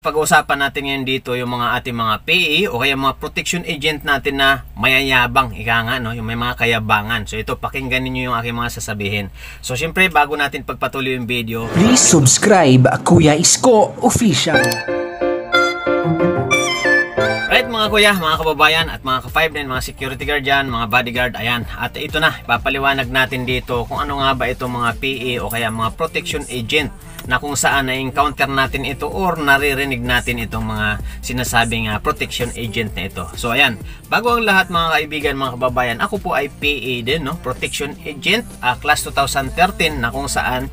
Pag-uusapan natin ngayon dito yung mga ating mga PE o kaya mga protection agent natin na mayayabang, ika nga, no? Yung may mga kayabangan. So ito, pakinggan niyo yung aking mga sasabihin. So syempre, bago natin pagpatuloy yung video, please subscribe Kuya Isko Official. Right mga kuya, mga kababayan at mga ka-5-9, mga security guard dyan, mga bodyguard, ayan. At ito na, ipapaliwanag natin dito kung ano nga ba itong mga PE o kaya mga protection agent na kung saan na-encounter natin ito or naririnig natin itong mga sinasabing protection agent na ito. So ayan, bago ang lahat mga kaibigan, mga kababayan, ako po ay PA din, no? Protection agent, class 2013, na kung saan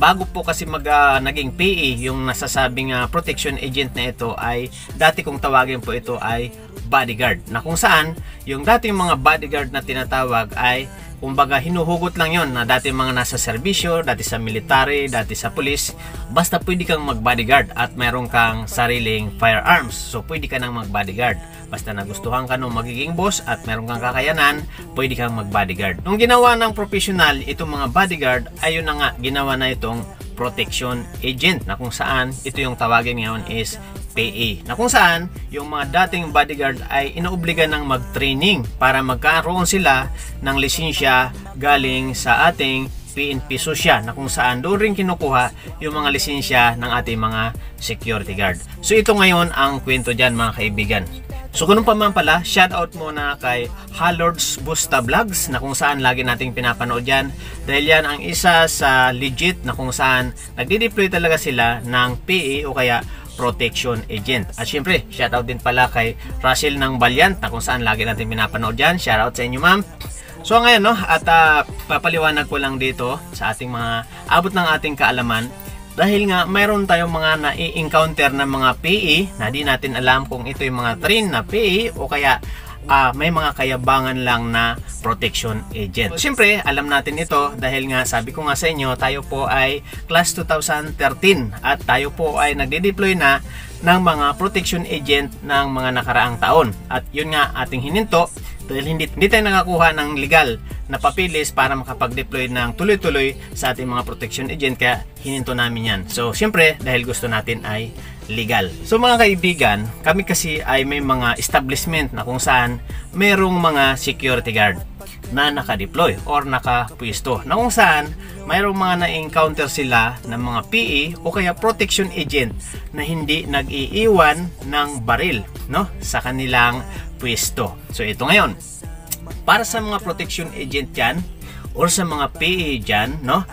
bago po kasi naging PA yung nasasabing protection agent na ito, ay dati kong tawagin po ito ay bodyguard, na kung saan yung dating mga bodyguard na tinatawag ay kumbaga hinuhugot lang yon na dati mga nasa serbisyo, dati sa military, dati sa police. Basta pwede kang mag-bodyguard at meron kang sariling firearms, so pwede ka nang mag-bodyguard. Basta nagustuhan ka nung magiging boss at meron kang kakayanan, pwede kang mag-bodyguard. Nung ginawa ng professional itong mga bodyguard, ayun na nga, ginawa na itong protection agent, na kung saan ito yung tawagin ngayon is PA, na kung saan yung mga dating bodyguard ay inaobliga ng mag-training para magkaroon sila ng lisensya galing sa ating PNP Susya, na kung saan doon rin kinukuha yung mga lisensya ng ating mga security guard. So ito ngayon ang kwento dyan mga kaibigan. So kung pa man pala, shoutout muna kay Halords Busta Vlogs, na kung saan lagi nating pinapanood yan, dahil yan ang isa sa legit na kung saan nagdi-deploy talaga sila ng PA o kaya protection agent. At syempre, shoutout din pala kay Russell ng Valiant, na kung saan lagi natin pinapanood yan. Shoutout sa inyo ma'am. So ngayon, no, at papaliwanag ko lang dito sa ating mga abot ng ating kaalaman, dahil nga mayroon tayong mga na-encounter na mga PE na di natin alam kung ito yung mga train na PE o kaya may mga kayabangan lang na protection agent. So, siyempre, alam natin ito dahil nga sabi ko nga sa inyo, tayo po ay class 2013 at tayo po ay nagde-deploy na ng mga protection agent ng mga nakaraang taon. At yun nga ating hininto dahil hindi tayo nakakuha ng legal na papilis para makapag-deploy ng tuloy-tuloy sa ating mga protection agent, kaya hininto namin yan. So syempre, dahil gusto natin ay legal. So mga kaibigan, kami kasi ay may mga establishment na kung saan merong mga security guard na naka-deploy or nakapwesto, na kung saan mayroong mga na-encounter sila ng mga PE o kaya protection agent na hindi nag-iiwan ng baril, no, sa kanilang pwesto. So ito ngayon, para sa mga protection agent dyan or sa mga PA dyan, no,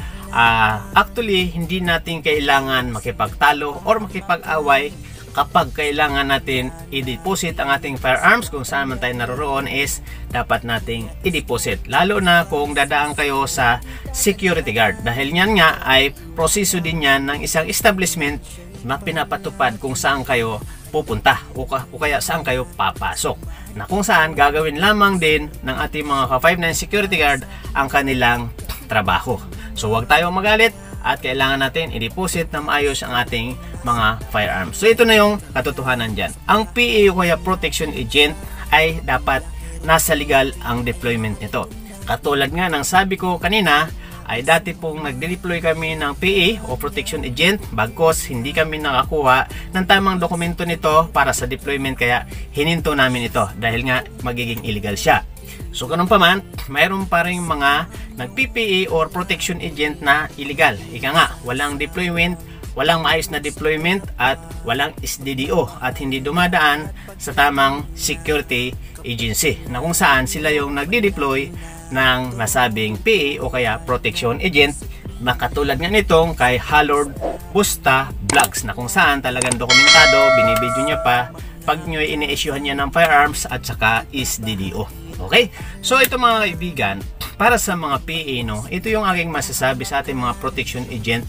actually hindi natin kailangan makipagtalo or makipag-away kapag kailangan natin i-deposit ang ating firearms. Kung saan man tayo naroroon is dapat nating i-deposit, lalo na kung dadaan kayo sa security guard, dahil yan nga ay proseso din yan ng isang establishment na pinapatupad kung saan kayo pupunta o kaya saan kayo papasok, na kung saan gagawin lamang din ng ating mga ka-5-9 security guard ang kanilang trabaho. So huwag tayong magalit at kailangan natin i-deposit na maayos ang ating mga firearms. So ito na yung katotohanan dyan. Ang PA o kaya protection agent ay dapat nasa legal ang deployment nito. Katulad nga ng sabi ko kanina, ay dati pong nagde-deploy kami ng PA o protection agent, bagkos hindi kami nakakuha ng tamang dokumento nito para sa deployment, kaya hininto namin ito dahil nga magiging illegal siya. So ganun pa man, mayroon pa rin mga nag-PPA or protection agent na illegal. Ika nga, walang deployment, walang maayos na deployment at walang SDDO at hindi dumadaan sa tamang security agency, na kung saan sila yung nagdi-deploy ng nasabing PA o kaya protection agent, na katulad nga nitong kay Halord Busta Vlogs, na kung saan talagang dokumentado, binibidyo niya pa pag nyo ini-issuehan niya ng firearms at saka SDDO. Okay? So ito mga kaibigan, para sa mga PA, no, ito yung aking masasabi sa ating mga protection agent,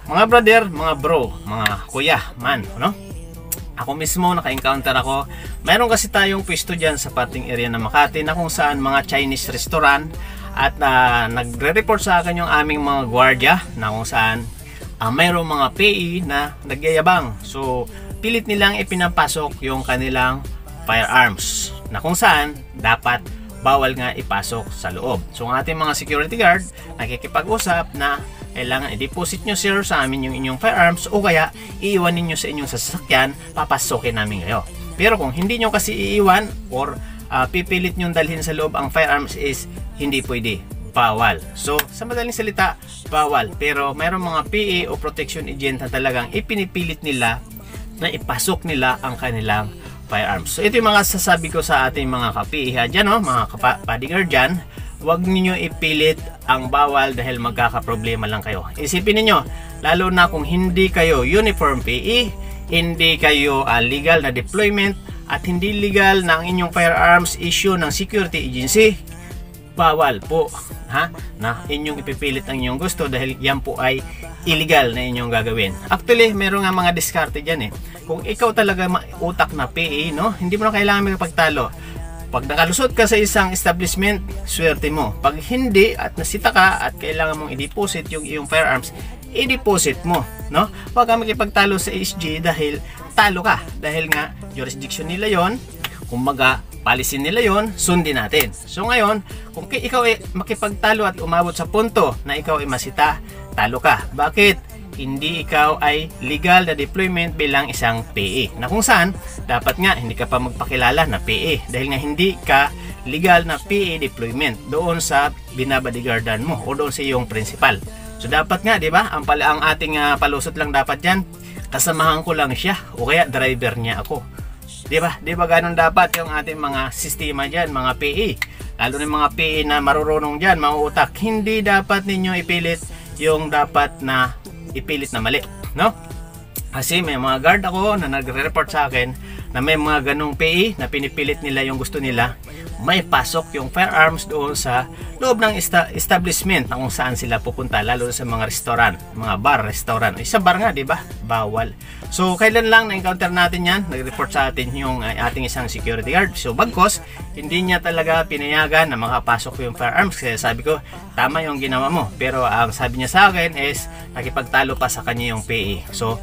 mga brother, mga bro, mga kuya, man, no? Ako mismo naka-encounter ako. Mayroon kasi tayong pwesto dyan sa parting area ng Makati na kung saan mga Chinese restaurant, at nagre-report sa akin yung aming mga gwardiya na kung saan mayroong mga PE na nagyayabang. So pilit nilang ipinapasok yung kanilang firearms, na kung saan dapat bawal nga ipasok sa loob. So ang ating mga security guard nakikipag-usap na kailangan i-deposit nyo sir sa amin yung inyong firearms o kaya iiwan ninyo sa inyong sasakyan, papasokin namin kayo. Pero kung hindi nyo kasi iiwan or pipilit nyo dalhin sa loob ang firearms is hindi pwede, bawal. So sa madaling salita, bawal. Pero mayroong mga PA o protection agent na talagang ipinipilit nila na ipasok nila ang kanilang firearms. So ito yung mga sasabi ko sa ating mga ka-PA dyan, no? Mga bodyguard dyan. Huwag niyo ipilit ang bawal dahil magkakaproblema lang kayo. Isipin niyo, lalo na kung hindi kayo uniform PE, hindi kayo legal na deployment, at hindi legal na ang inyong firearms issue ng security agency, bawal po na inyong ipipilit ang inyong gusto dahil yan po ay illegal na inyong gagawin. Actually, meron nga mga diskarte dyan eh. Kung ikaw talaga utak na PE, no, hindi mo na kailangan magpagtalo. Pag nakalusot ka sa isang establishment, swerte mo. Pag hindi at nasita ka at kailangan mong i-deposit yung iyong firearms, i-deposit mo, no? Huwag ka makipagtalo sa SG dahil talo ka. Dahil nga, jurisdiction nila yon, kumbaga, policy nila yon, sundin natin. So ngayon, kung ikaw ay makipagtalo at umabot sa punto na ikaw ay masita, talo ka. Bakit? Hindi ikaw ay legal na deployment bilang isang PE. Na kung saan, dapat nga hindi ka pa magpakilala na PE dahil nga hindi ka legal na PE deployment doon sa binabodyguardan mo o doon sa iyong principal. So dapat nga, di ba? Ang ating palusot lang dapat diyan, kasamahan ko lang siya o kaya driver niya ako. Di ba? Di ba ganun dapat yung ating mga sistema diyan, mga PE? Lalo na mga PE na marurunong diyan, mauutak. Hindi dapat ninyo ipilit yung dapat na ipilit na mali, no? Kasi may mga guard ako na nagre-report sa akin na may mga ganong PE na pinipilit nila yung gusto nila, may pasok yung firearms doon sa loob ng establishment na kung saan sila pupunta, lalo sa mga restaurant, mga bar, restaurant. Sa bar nga, di ba? Bawal. So, kailan lang na-encounter natin yan? Nag-report sa atin yung ating isang security guard. So, bagkos, hindi niya talaga pinayagan na makapasok yung firearms. Kaya sabi ko, tama yung ginawa mo. Pero ang sabi niya sa akin is, nakipagtalo pa sa kanya yung PE. So,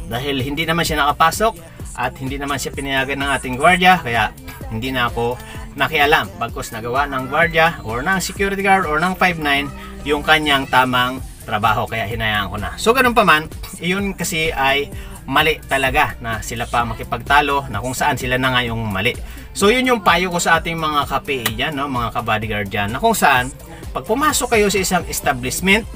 dahil hindi naman siya nakapasok at hindi naman siya pinayagan ng ating gwardiya, kaya hindi na ako nakialam. Bagkos nagawa ng gwardiya or ng security guard or ng 5'9" yung kanyang tamang trabaho, kaya hinayaan ko na. So ganun pa man, iyon kasi ay mali talaga na sila pa makipagtalo na kung saan sila na nga yung mali. So yun yung payo ko sa ating mga ka-PA dyan, no? Mga ka-bodyguard dyan, na kung saan pag pumasok kayo sa isang establishment,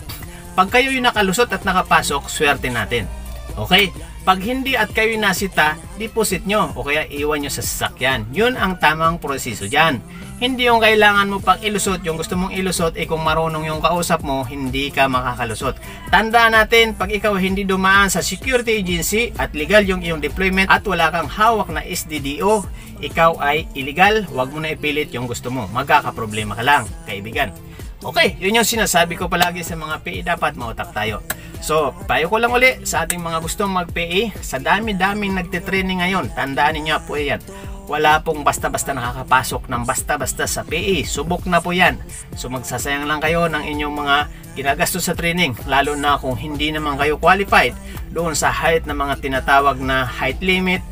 pag kayo yung nakalusot at nakapasok, swerte natin. Okay? Pag hindi at kayo nasita, deposit nyo o kaya iwan nyo sa sasakyan. Yun ang tamang proseso dyan. Hindi yung kailangan mo pang ilusot, yung gusto mong ilusot, kung marunong yung kausap mo, hindi ka makakalusot. Tandaan natin, pag ikaw hindi dumaan sa security agency at legal yung iyong deployment at wala kang hawak na SDDO, ikaw ay illegal, huwag mo na ipilit yung gusto mo. Magkakaproblema ka lang, kaibigan. Okay, yun yung sinasabi ko palagi sa mga PE, dapat mautak tayo. So, payo ko lang uli sa ating mga gustong mag-PE, sa dami-daming nagtitraining ngayon, tandaan niyo po yan. Wala pong basta-basta nakakapasok ng basta-basta sa PE. Subok na po yan. So, magsasayang lang kayo ng inyong mga ginagastos sa training, lalo na kung hindi naman kayo qualified doon sa height na mga tinatawag na height limit,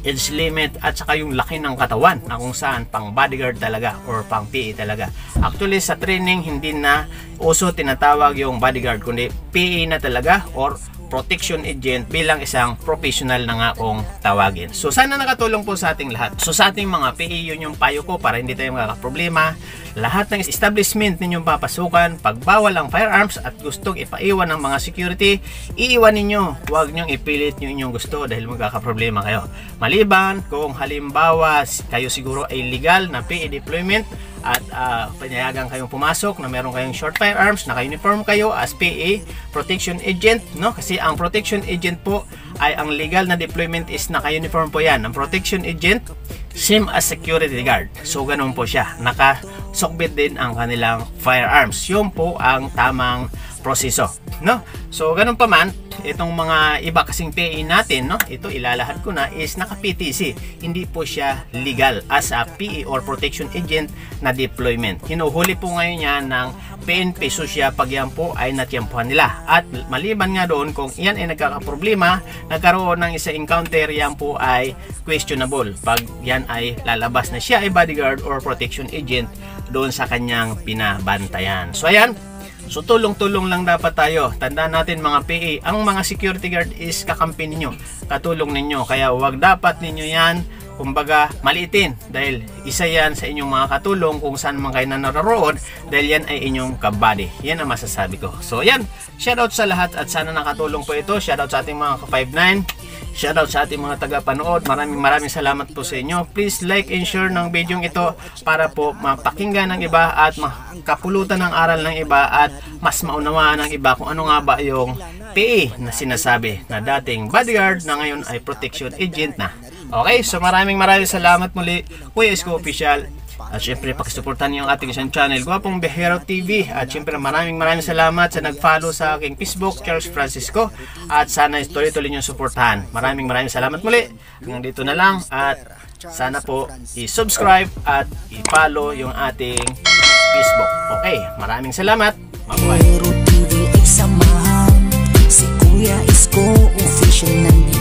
age limit, at saka yung laki ng katawan na kung saan pang bodyguard talaga or pang PE talaga. Actually sa training hindi na uso tinatawag yung bodyguard, kundi PE na talaga or protection agent bilang isang professional na nga kung tawagin. So sana nakatulong po sa ating lahat. So sa ating mga PE, yun yung payo ko para hindi tayo makakaproblema. Lahat ng establishment ninyong papasukan, pag bawal ang firearms at gustong ipaiwan ng mga security, iiwan ninyo. Huwag nyong ipilit yung inyong gusto dahil magkakaproblema kayo. Maliban kung halimbawa kayo siguro ay legal na PE deployment at panayagan kayong pumasok na meron kayong short firearms, naka-uniform kayo as PE protection agent, no? Kasi ang protection agent po ay ang legal na deployment is naka-uniform po yan. Ang protection agent same as security guard. So ganun po siya, nakasokbit din ang kanilang firearms. Yun po ang tamang proseso, no? So ganun pa man, itong mga iba kasing PE natin, no, ito ilalahad ko na is naka-PTC. Hindi po siya legal as a PE or protection agent na deployment. Hinuhuli po ngayon yan ng PNP Susya pag yan po ay natiyempuhan nila. At maliban nga doon, kung yan ay nagkakaproblema, nagkaroon ng isa encounter, yan po ay questionable pag yan ay lalabas na siya ay bodyguard or protection agent doon sa kanyang pinabantayan. So ayan, So tulong-tulong lang dapat tayo. Tandaan natin mga PA, ang mga security guard is kakampi ninyo, katulong ninyo. Kaya wag dapat ninyo yan, kumbaga, maliitin. Dahil isa yan sa inyong mga katulong kung saan man kayo na naroon. Dahil yan ay inyong kabady. Yan ang masasabi ko. So yan, shoutout sa lahat at sana nakatulong po ito. Shoutout sa ating mga ka-59. Shoutout sa ating mga taga-panood. Maraming salamat po sa inyo. Please like and share ng video ito para po mapakinggan ng iba at makapulutan ng aral ng iba at mas maunawaan ng iba kung ano nga ba yung PA na sinasabi na dating bodyguard na ngayon ay protection agent na. Okay, so maraming salamat muli, Kuya Isko Official. At syempre, pakisuportahan niyo ang ating isang channel, Gwapong Biyahero TV. At syempre, maraming salamat sa nag-follow sa aking Facebook, Charles Francisco. At sana tuloy-tuloy niyo suportahan. Maraming salamat muli. Hanggang dito na lang. At sana po i-subscribe at i-follow yung ating Facebook. Okay, maraming salamat. Bye-bye. Biyahero TV ay samahan si Kuya Isko Official.